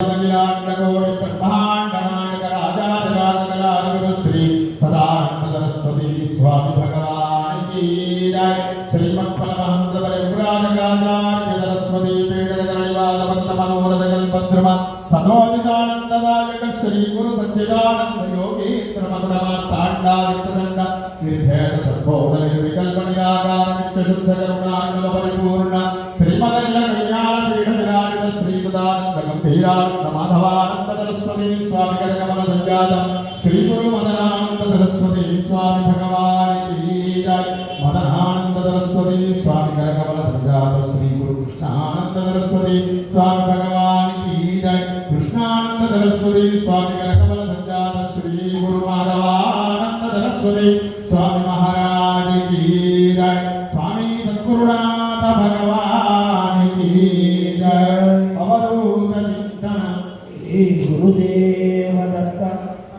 अखिलांडकोटि ब्रह्मांड नायक राजाधिराज श्री सदानंद सरस्वती स्वामी भगवान की जय। श्रीमद् परमहंस परिव्राजकाचार्य सरस्वती पीठ गणनिवास भक्त मनोरथ कल्पद्रुम सदोदितानंददायक श्री गुरु सच्चिदानंद योगीन्द्र मकुटमार्तांडादित्यदंड निर्भेद सर्वोदय निर्विकल्प निराकार नित्य शुद्ध करुणानंद परिपूर्ण श्रीमदल्ल कल्याण पीठ विराजित श्री सदानंद गंभीरानंद माधवानंद सरस्वती स्वामी करकमल संजातम श्री गुरु मदनानंद सरस्वती स्वामी भगवान की जय। मदनानंद सरस्वती स्वामी करकमल संजात श्री गुरु कृष्णानंद सरस्वती स्वामी भगवान की जय। कृष्णानंद सरस्वती स्वामी करकमल संजात श्री गुरु माधवानंद सरस्वती स्वामी महाराज की जय। स्वामी सद्गुरुनाथ भगवान की जय। अवधूत चिंतन श्री गुरुदेव